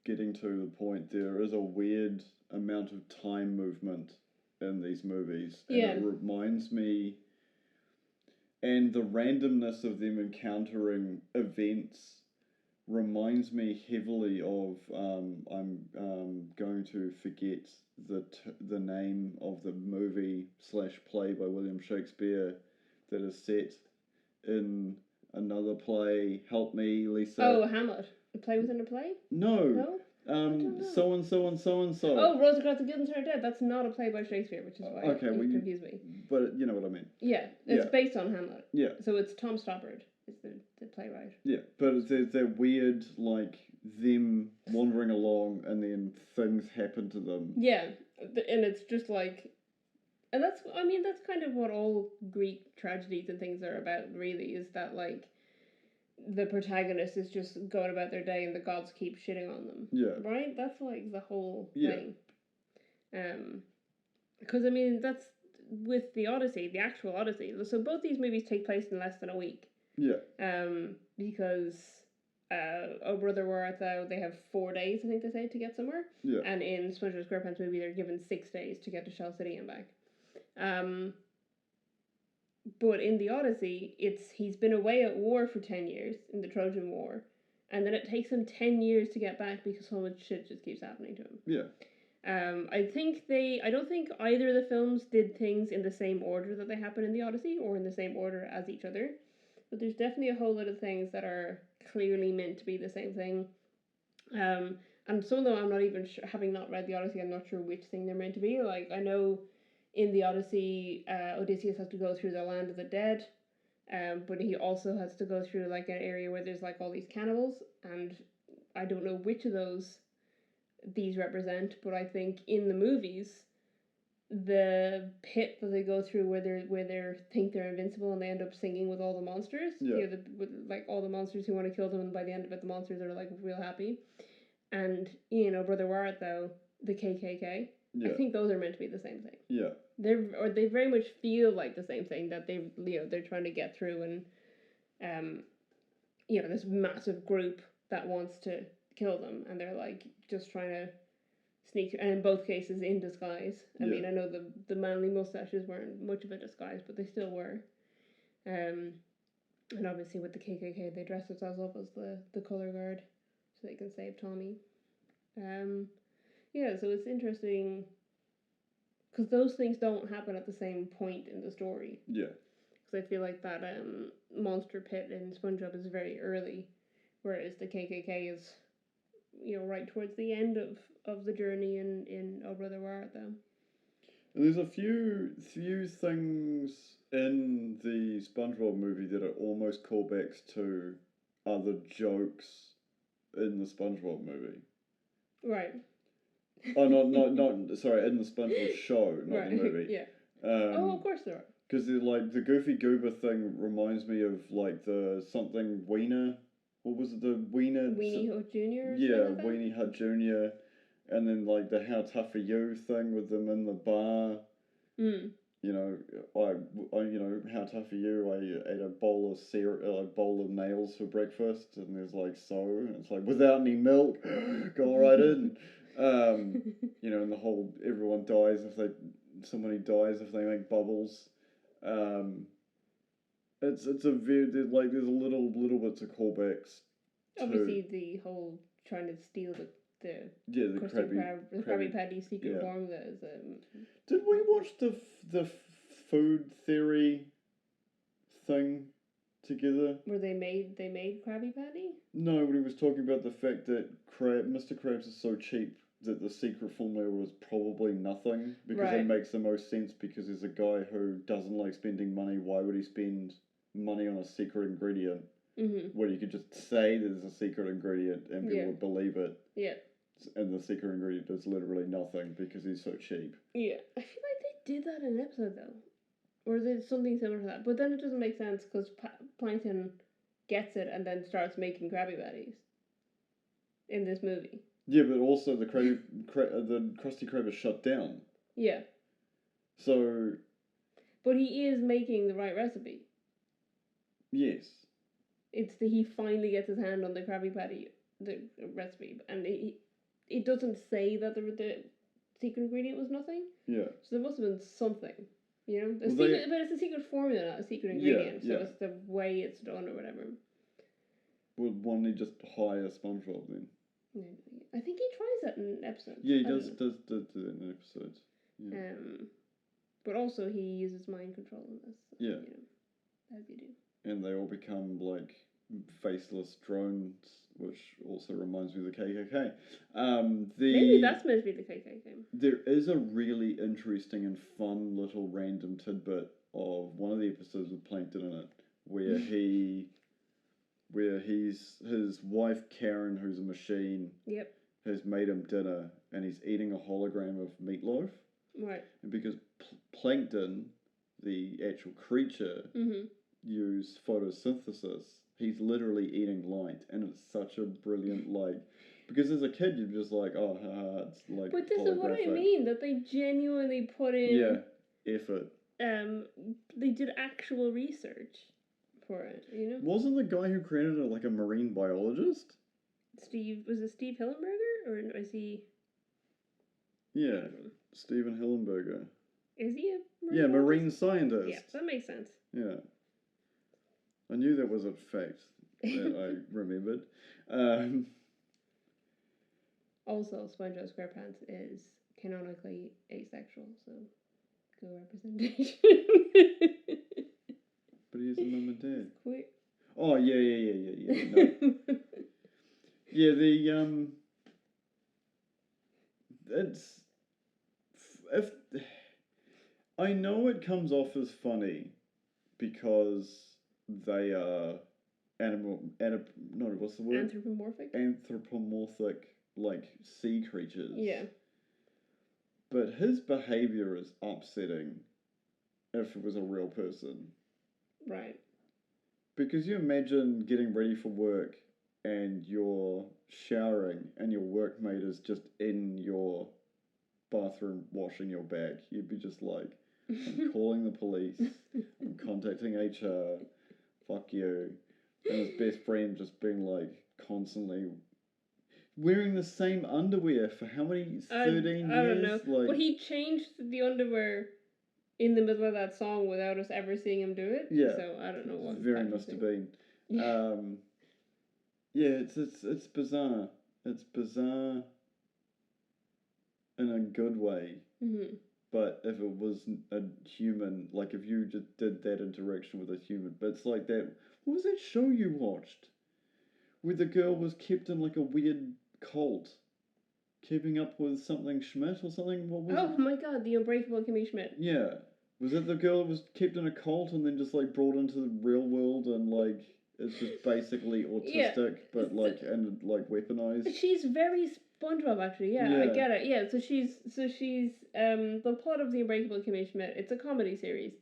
getting to the point, there is a weird amount of time movement in these movies, and it reminds me, and the randomness of them encountering events reminds me heavily of I'm going to forget the name of the movie / play by William Shakespeare that is set in another play. Help me, Lisa. Oh, Hamlet. A play within a play? No. So and so and so and so. Oh, Rosencrantz and Guildenstern are Dead. That's not a play by Shakespeare, which is why it confused me. But you know what I mean. Yeah, it's based on Hamlet. Yeah. So it's Tom Stoppard is the playwright. Yeah, but they're weird, like them wandering along and then things happen to them. Yeah, and it's just like, and that's kind of what all Greek tragedies and things are about, really, is that, like, the protagonist is just going about their day and the gods keep shitting on them. Yeah. Right? That's, like, the whole thing. Because, I mean, that's with the Odyssey, the actual Odyssey. So both these movies take place in less than a week. Yeah. Because Oh Brother Where Art Thou, they have 4 days, I think they say, to get somewhere. Yeah. And in SpongeBob SquarePants movie, they're given 6 days to get to Shell City and back. But in the Odyssey, he's been away at war for 10 years in the Trojan War, and then it takes him 10 years to get back because so much shit just keeps happening to him. Yeah. I don't think either of the films did things in the same order that they happen in the Odyssey or in the same order as each other, but there's definitely a whole lot of things that are clearly meant to be the same thing. And some of them I'm not even sure, having not read the Odyssey, I'm not sure which thing they're meant to be. Like, I know in the Odyssey, Odysseus has to go through the land of the dead, but he also has to go through, like, an area where there's, like, all these cannibals, and I don't know which of those these represent, but I think in the movies, the pit that they go through where they think they're invincible and they end up singing with all the monsters, with, like, all the monsters who want to kill them, and by the end of it, the monsters are, like, real happy. And, Brother Where Art Thou, the KKK. Yeah. I think those are meant to be the same thing. Yeah. They very much feel like the same thing, that they're trying to get through, and this massive group that wants to kill them, and they're, like, just trying to sneak through, and in both cases in disguise. I mean, I know the manly mustaches weren't much of a disguise, but they still were. And obviously with the KKK, they dress themselves up as the color guard so they can save Tommy. So it's interesting because those things don't happen at the same point in the story. Yeah. Because I feel like that monster pit in SpongeBob is very early, whereas the KKK is, right towards the end of the journey in Oh Brother Where Art Thou. There's a few things in the SpongeBob movie that are almost callbacks to other jokes in the SpongeBob movie. Right. Oh, not sorry, in the SpongeBob show, not right. the movie. Yeah. Of course there are. Because like the Goofy Goober thing reminds me of like the something Wiener. What was it? The Wiener. Weenie Hut Jr. Yeah, Weenie Hut Jr. And then like the How Tough Are You thing with them in the bar. Mm. You know, I you know, how tough are you? I ate a bowl of bowl of nails for breakfast, and there's like and it's like without any milk, go right in. You know, and the whole everyone dies if somebody dies if they make bubbles. It's a very there's a little bits of callbacks. Obviously, the whole trying to steal the Krabby Patty secret formula is Did we watch the food theory thing together? Where they made Krabby Patty? No, but he was talking about the fact that Mr. Krabs is so cheap that the secret formula was probably nothing, because it makes the most sense, because there's a guy who doesn't like spending money. Why would he spend money on a secret ingredient when you could just say there's a secret ingredient and people would believe it? Yeah. And the secret ingredient is literally nothing because he's so cheap. Yeah. I feel like they did that in an episode though. Or there's something similar to that. But then it doesn't make sense because Plankton gets it and then starts making Krabby Patties in this movie. Yeah, but also the Krusty Krab is shut down. Yeah. So... But he is making the right recipe. Yes. It's he finally gets his hand on the Krabby Patty the recipe, and it doesn't say that the secret ingredient was nothing. Yeah. So there must have been something, you know. But it's a secret formula, not a secret ingredient. So it's the way it's done or whatever. Would one need just hire SpongeBob then? I think he tries that in episodes. Yeah, he does do that in episodes. Yeah. But also he uses mind control in this. So, yeah. You know, as you do. And they all become like faceless drones, which also reminds me of the KKK. Maybe that's meant to be the KKK. There is a really interesting and fun little random tidbit of one of the episodes with Plankton in it, where his wife Karen, who's a machine, has made him dinner, and he's eating a hologram of meatloaf. Right. And because Plankton, the actual creature, used photosynthesis, he's literally eating light, and it's such a brilliant because as a kid you're just like, oh, haha, it's like. But this is what I mean, that they genuinely put in effort. They did actual research for it, you know. Wasn't the guy who created it like a marine biologist? Was it Steve Hillenburger, or is he? Yeah, Steven Hillenburger. Is he a marine marine scientist? Yeah, that makes sense. Yeah. I knew that was a fact that I remembered. Also, SpongeBob SquarePants is canonically asexual, so go representation. But he has a mum and dad. Queer. Oh, yeah. No. Yeah, it's... If... I know it comes off as funny because they are what's the word? Anthropomorphic, like, sea creatures. Yeah. But his behaviour is upsetting if it was a real person. Right. Because you imagine getting ready for work and you're showering and your workmate is just in your bathroom washing your bag. You'd be just like, I'm calling the police, I'm contacting HR, fuck you. And his best friend just being like constantly wearing the same underwear for how many? 13 years? I don't know. Like, but he changed the underwear in the middle of that song without us ever seeing him do it. Yeah. So I don't know what. Very must have been. Yeah, it's bizarre. It's bizarre in a good way. Mm-hmm. But if it was a human, like if you just did that interaction with a human, but it's like that. What was that show you watched? Where the girl was kept in like a weird cult, keeping up with something Schmidt or something. What was it? Oh my god, The Unbreakable Kimmy Schmidt. Yeah, Was it the girl that was kept in a cult and then just like brought into the real world and like it's just basically autistic but like and like weaponized? She's very SpongeBob actually. Yeah, I get it. Yeah, so she's the plot of the Unbreakable Kimmy Schmidt. It's a comedy series.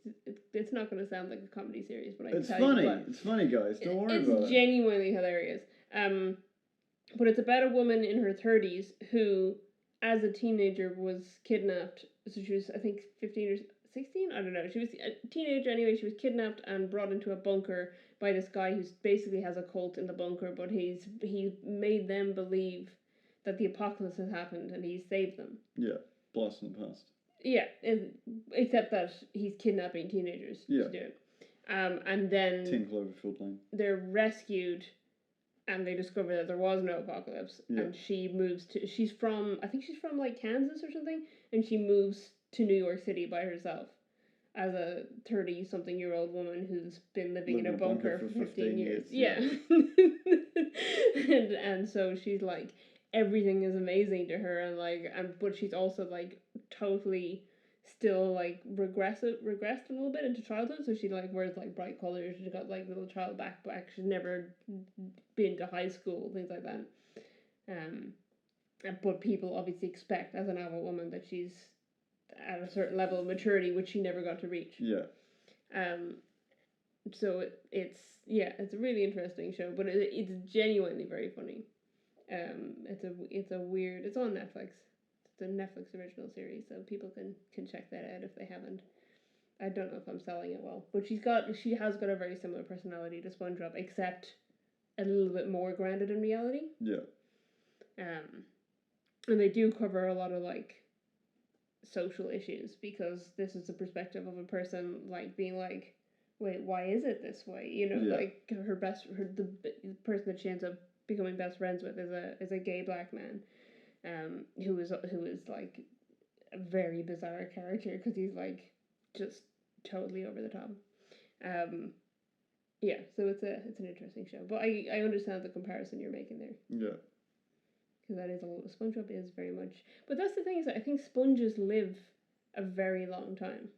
It's not going to sound like a comedy series, but it's funny. It's funny, guys. Don't worry about it. It's genuinely hilarious. But it's about a woman in her 30s who, as a teenager, was kidnapped. So she was, I think, 15 or 16? I don't know. She was a teenager anyway. She was kidnapped and brought into a bunker by this guy who basically has a cult in the bunker, but he's made them believe that the apocalypse has happened and he's saved them. Yeah, blast from the past. Yeah, except that he's kidnapping teenagers to do it. And then 10 Cloverfield Lane. They're rescued and they discover that there was no apocalypse. Yeah. And she moves to, she's from like Kansas or something, and she moves to New York City by herself as a 30-something-year-old woman who's been living in a bunker for 15 years. Yeah. and so she's like, everything is amazing to her, and but she's also like totally still like regressed a little bit into childhood, so she like wears like bright colors, she's got like little child backpack, she's never been to high school, things like that. But people obviously expect as an adult woman that she's at a certain level of maturity which she never got to reach. Yeah. So it's a really interesting show, but it's genuinely very funny. It's a weird. It's on Netflix. It's a Netflix original series, so people can check that out if they haven't. I don't know if I'm selling it well, but she has got a very similar personality to SpongeBob, except a little bit more grounded in reality. Yeah. And they do cover a lot of like social issues, because this is the perspective of a person like being like, wait, why is it this way? You know, like the person that she ends up becoming best friends with is a gay black man, who is like a very bizarre character because he's like just totally over the top. Yeah, so it's an interesting show, but I understand the comparison you're making there. Yeah. Because that is SpongeBob is very much, but that's the thing, is that I think sponges live a very long time.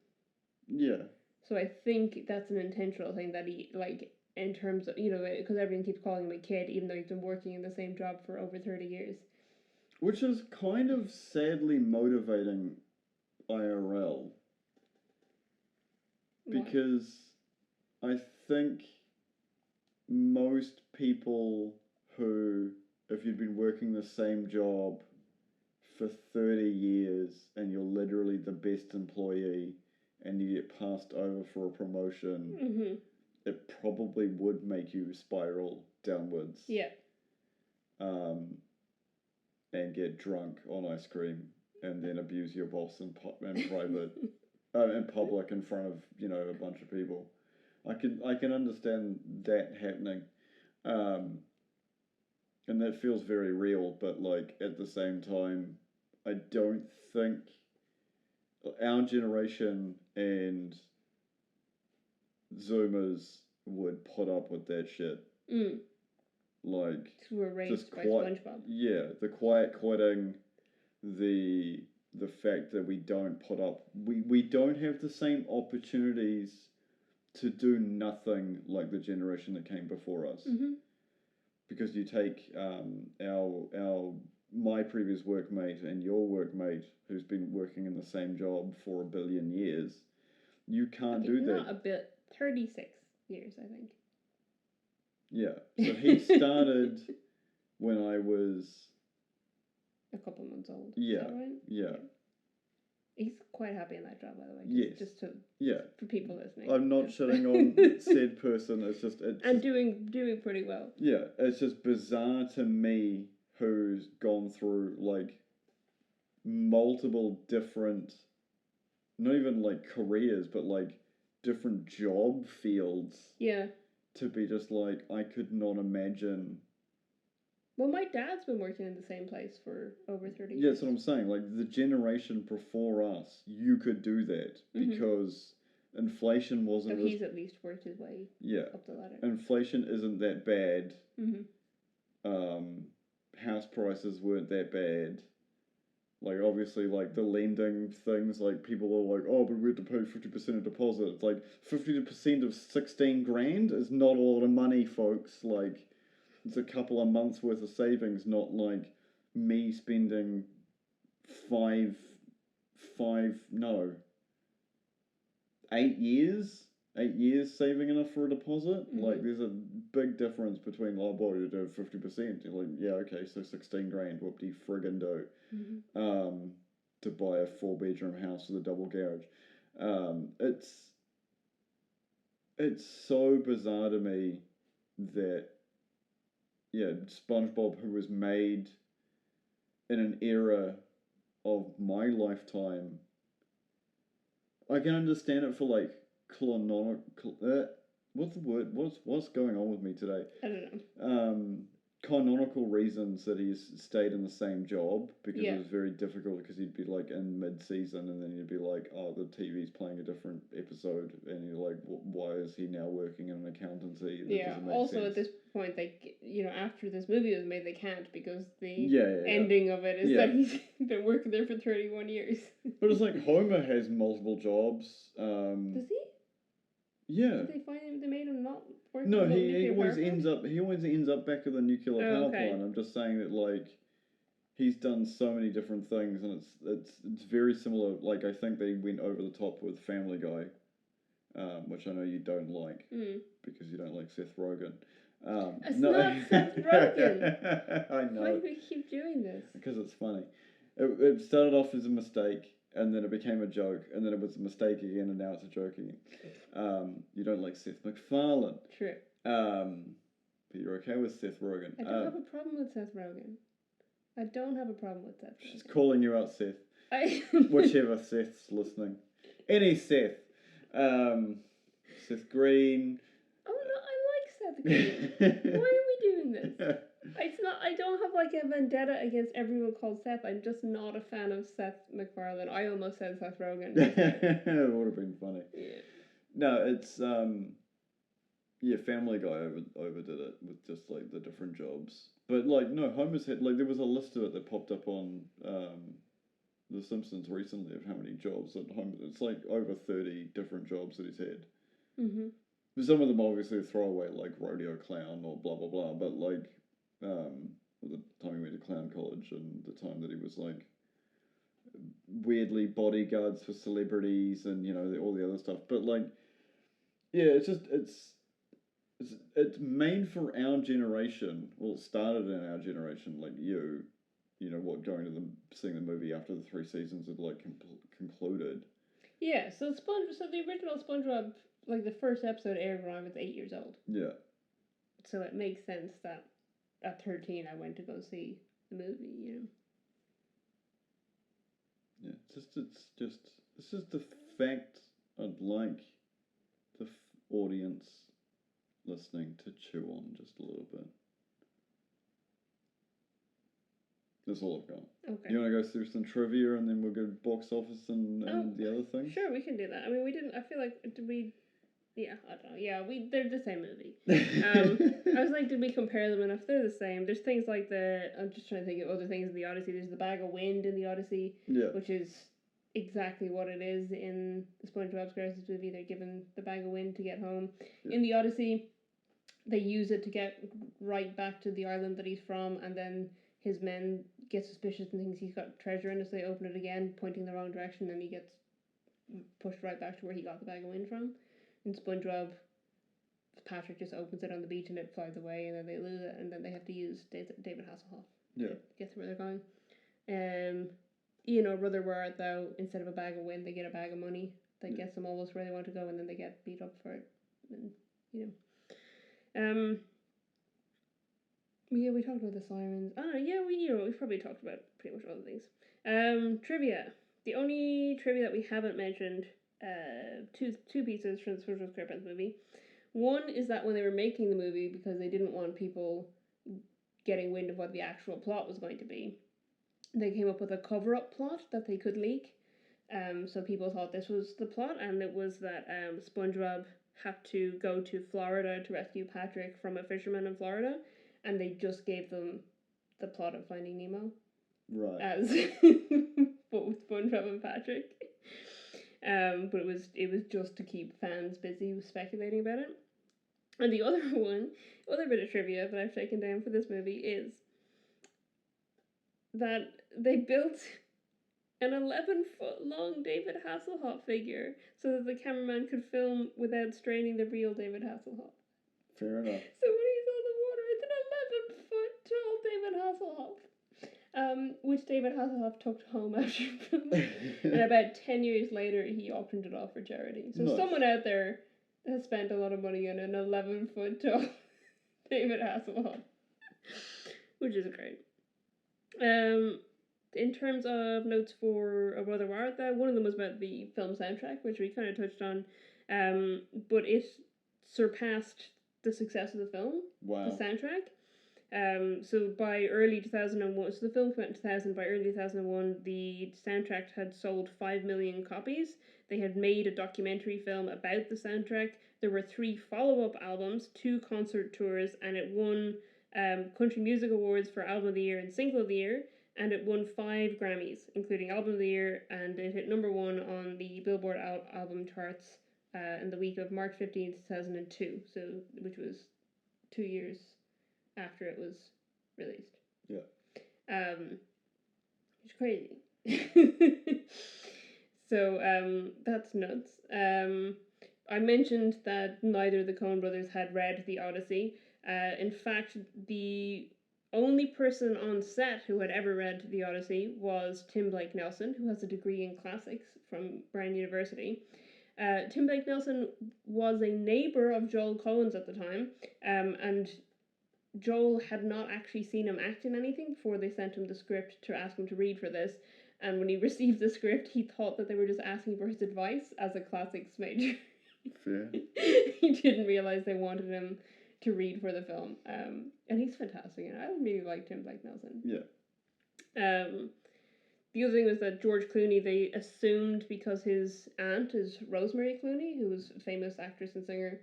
Yeah. So I think that's an intentional thing that he like. In terms of, you know, because everyone keeps calling him a kid, even though he's been working in the same job for over 30 years. Which is kind of sadly motivating IRL. Because I think most people who, if you've been working the same job for 30 years and you're literally the best employee and you get passed over for a promotion... Mm-hmm. It probably would make you spiral downwards. Yeah. And get drunk on ice cream and then abuse your boss in private, in public, in front of, you know, a bunch of people. I can understand that happening, and that feels very real. But like at the same time, I don't think our generation and Zoomers would put up with that shit. Mm. Like, we're raised by SpongeBob. Yeah, the quiet quitting, the fact that we don't put up, we don't have the same opportunities to do nothing like the generation that came before us. Mm-hmm. Because you take my previous workmate and your workmate who's been working in the same job for 1 billion years, you can't do that. Not a bit. 36 years, I think. Yeah. So he started when I was... a couple months old. Yeah. Is that right? Yeah. He's quite happy in that job, by the way. Just for people listening. I'm not shitting on said person. It's just... and doing pretty well. Yeah. It's just bizarre to me, who's gone through, like, multiple different... not even, like, careers, but, like, different job fields. Yeah. To be just like, I could not imagine. Well, my dad's been working in the same place for over 30 years. Yeah, that's what I'm saying. Like, the generation before us, you could do that, mm-hmm. because inflation wasn't... So he's at least worked his way up the ladder. Inflation isn't that bad. Mm-hmm. House prices weren't that bad. Like, obviously, like, the lending things, like, people are like, oh, but we have to pay 50% of deposit. It's like, 50% of 16 grand is not a lot of money, folks. Like, it's a couple of months worth of savings, not like me spending five, no, 8 years saving enough for a deposit. Like, there's a big difference between, oh boy, you do 50%. You're like, yeah, okay, so 16 grand, whoop-de friggin' do. To buy a 4-bedroom house with a double garage. It's so bizarre to me that, yeah, SpongeBob, who was made in an era of my lifetime, I can understand it for, like, what's the word? What's going on with me today? I don't know. Canonical reasons that he's stayed in the same job, because it was very difficult, because he'd be like in mid-season and then you'd be like, oh, the TV's playing a different episode, and you're like, why is he now working in an accountancy? That doesn't make also sense. at this point, like, after this movie was made, they can't, because the ending of it is that he's been working there for 31 years. But it's like Homer has multiple jobs. Does he? Yeah. Did they find him? They made him not work. No, he always ends up back at the nuclear power plant. I'm just saying that, like, he's done so many different things, and it's very similar. Like, I think they went over the top with Family Guy, which I know you don't like because you don't like Seth Rogen. It's not Seth Rogen. I know. Why do we keep doing this? Because it's funny. It started off as a mistake, and then it became a joke, and then it was a mistake again, and now it's a joke again. You don't like Seth MacFarlane. True. But you're okay with Seth Rogen. I don't have a problem with Seth Rogen. I don't have a problem with Seth Rogen. She's calling you out, Seth. Whichever Seth's listening. Any Seth. Seth Green. Oh no, I like Seth Green. Why are we doing this? It's not. I don't have like a vendetta against everyone called Seth. I'm just not a fan of Seth MacFarlane. I almost said Seth Rogen. It would have been funny. Yeah. No, it's Family Guy overdid it with just like the different jobs. But like, no, Homer's had, like, there was a list of it that popped up on The Simpsons recently of how many jobs that Homer. It's like over 30 different jobs that he's had. Some of them obviously throwaway, like rodeo clown or blah blah blah. But like, the time he went to clown college and the time that he was like weirdly bodyguards for celebrities and all the other stuff. But like, yeah, it's made for our generation. Well, it started in our generation, like going to seeing the movie after the 3 seasons had like concluded. Yeah, so the original SpongeBob, like the first episode aired when I was 8 years old. Yeah. So it makes sense that at 13 I went to go see the movie, Yeah, this is the fact I'd like the audience listening to chew on just a little bit. That's all I've got. Okay. You want to go through some trivia and then we'll go box office and the other things? Sure, we can do that. I mean, we didn't. I feel like did we? Yeah, I don't know. Yeah, they're the same movie. I was like, did we compare them enough? They're the same. There's things like I'm just trying to think of other things in the Odyssey. There's the bag of wind in the Odyssey, which is exactly what it is in the SpongeBob SquarePants movie. They're given the bag of wind to get home. Yeah. In the Odyssey, they use it to get right back to the island that he's from, and then his men get suspicious and thinks he's got treasure in it, so they open it again, pointing the wrong direction, and he gets pushed right back to where he got the bag of wind from. In SpongeBob, Patrick just opens it on the beach and it flies away, and then they lose it, and then they have to use David Hasselhoff to get to where they're going. Brother Where Art Thou, instead of a bag of wind, they get a bag of money that gets them almost where they want to go, and then they get beat up for it. And, we talked about the sirens. We've probably talked about pretty much all the things. Trivia. The only trivia that we haven't mentioned, two pieces from the SpongeBob SquarePants movie. One is that when they were making the movie, because they didn't want people getting wind of what the actual plot was going to be, they came up with a cover-up plot that they could leak. So people thought this was the plot, and it was that SpongeBob had to go to Florida to rescue Patrick from a fisherman in Florida, and they just gave them the plot of Finding Nemo. Right. as both SpongeBob and Patrick. But it was just to keep fans busy with speculating about it. And the other bit of trivia that I've taken down for this movie is that they built an 11-foot long David Hasselhoff figure so that the cameraman could film without straining the real David Hasselhoff. Fair enough. So when he's on the water, it's an 11-foot tall David Hasselhoff. Which David Hasselhoff took home after filming. And about 10 years later, he auctioned it off for charity. So Nice. someone out there has spent a lot of money on an 11-foot tall David Hasselhoff. Which is great. In terms of notes for A Brother Where Art Thou, one of them was about the film soundtrack, which we kind of touched on. But it surpassed the success of the film, Wow. the soundtrack. So by early 2001, so the film came out in 2000, by early 2001, the soundtrack had sold 5 million copies. They had made a documentary film about the soundtrack. There were 3 follow-up albums, 2 concert tours, and it won Country Music Awards for Album of the Year and Single of the Year, and it won 5 Grammys, including Album of the Year, and it hit number 1 on the Billboard album charts in the week of March 15th, 2002, so which was 2 years after it was released. Yeah. It's crazy. So that's nuts. I mentioned that neither of the Coen brothers had read the Odyssey. In fact, the only person on set who had ever read the Odyssey was Tim Blake Nelson, who has a degree in classics from Brown University. Tim Blake Nelson was a neighbour of Joel Coen's at the time, and Joel had not actually seen him act in anything before they sent him the script to ask him to read for this. And when he received the script, he thought that they were just asking for his advice as a classics major. Fair. He didn't realise they wanted him to read for the film. And he's fantastic, and I really like Tim Blake Nelson. Yeah. The other thing was that George Clooney, they assumed because his aunt is Rosemary Clooney, who was a famous actress and singer,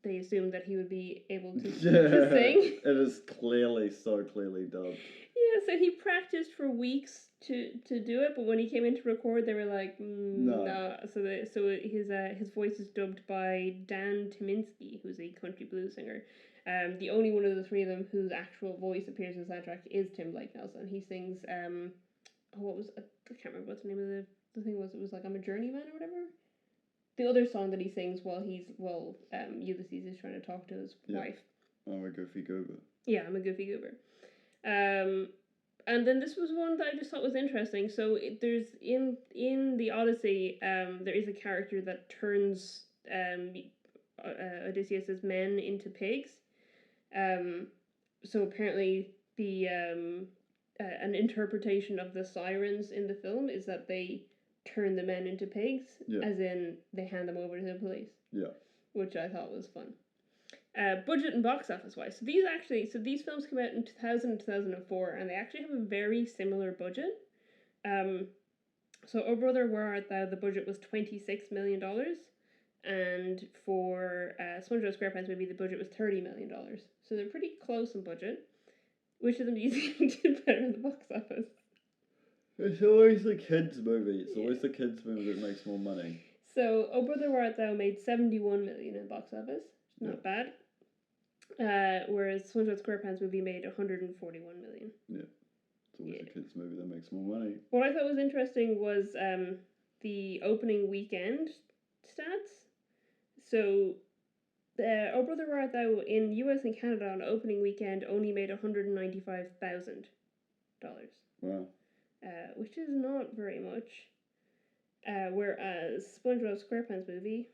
they assumed that he would be able to sing. It is clearly dubbed. Yeah, so he practiced for weeks to do it, but when he came in to record, they were like, No. nah. So his voice is dubbed by Dan Tyminski, who's a country blues singer. The only one of the 3 of them whose actual voice appears in the soundtrack is Tim Blake Nelson. He sings I can't remember what the name of the thing was. It was like I'm a Journeyman or whatever. The other song that he sings while Ulysses is trying to talk to his wife. I'm a goofy goober. Yeah, I'm a goofy goober. And then this was one that I just thought was interesting. So there's in the Odyssey, there is a character that turns Odysseus's men into pigs. So apparently the an interpretation of the sirens in the film is that they turn the men into pigs, as in they hand them over to the police. Yeah. Which I thought was fun. Budget and box office wise. So these films came out in 2000 and 2004, and they actually have a very similar budget. So Oh Brother, Where Art Thou, the budget was $26 million. And for SpongeBob SquarePants movie, the budget was $30 million. So they're pretty close in budget. Which of them do you think did better in the box office? It's always the kids' movie. It's always the kids' movie that makes more money. So Oh Brother, Where Art Thou made $71 million in box office. Not bad. Whereas SpongeBob SquarePants movie made $141 million. Yeah. It's always the kids' movie that makes more money. What I thought was interesting was the opening weekend stats. So Oh Brother, Where Art Thou in US and Canada on opening weekend only made $195,000. Wow. Which is not very much. Whereas SpongeBob SquarePants movie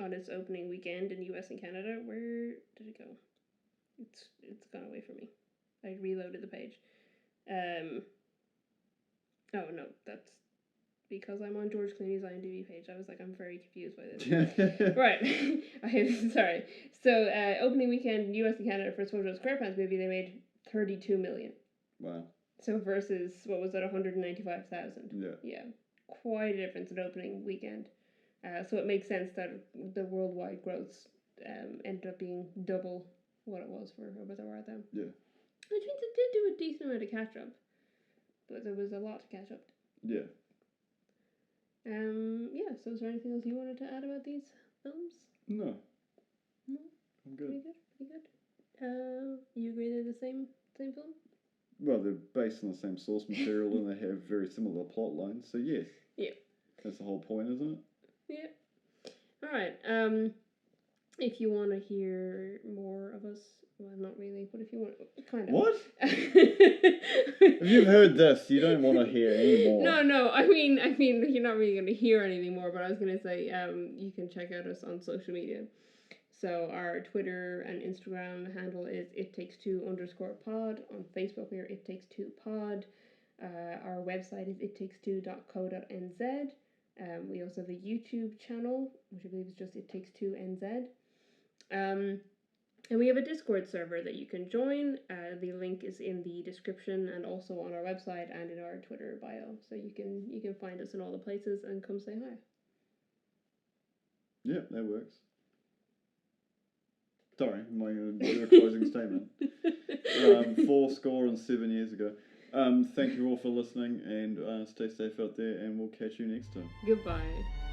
on its opening weekend in US and Canada, where did it go? It's gone away from me. I reloaded the page. Oh no, that's because I'm on George Clooney's IMDb page. I was like, I'm very confused by this. Right. Sorry. So opening weekend in US and Canada for SpongeBob SquarePants movie, they made $32 million. Wow. So versus what was that, 195,000? Yeah. Yeah. Quite a difference in opening weekend. So it makes sense that the worldwide growth ended up being double what it was for Oh Brother, Where Art Thou. Yeah. Which means it did do a decent amount of catch up. but there was a lot to catch up to. Yeah. Yeah, so is there anything else you wanted to add about these films? No. No? I'm good. Pretty good. You agree they're the same film? Well, they're based on the same source material and they have very similar plot lines, so yes. Yeah. That's the whole point, isn't it? Yeah. Alright, if you want to hear more of us, well, not really, but if you want, kind of. What? If you've heard this, you don't want to hear any more. No, I mean, you're not really going to hear anything more, but I was going to say, you can check out us on social media. So our Twitter and Instagram handle is ittakes2_pod. On Facebook, we are ittakes2pod. Our website is ittakes2.co.nz. We also have a YouTube channel, which I believe is just ittakes2nz. And we have a Discord server that you can join. The link is in the description and also on our website and in our Twitter bio. So you can find us in all the places and come say hi. Yeah, that works. Sorry, am I going to do a closing statement? 4 years ago. Thank you all for listening and stay safe out there and we'll catch you next time. Goodbye.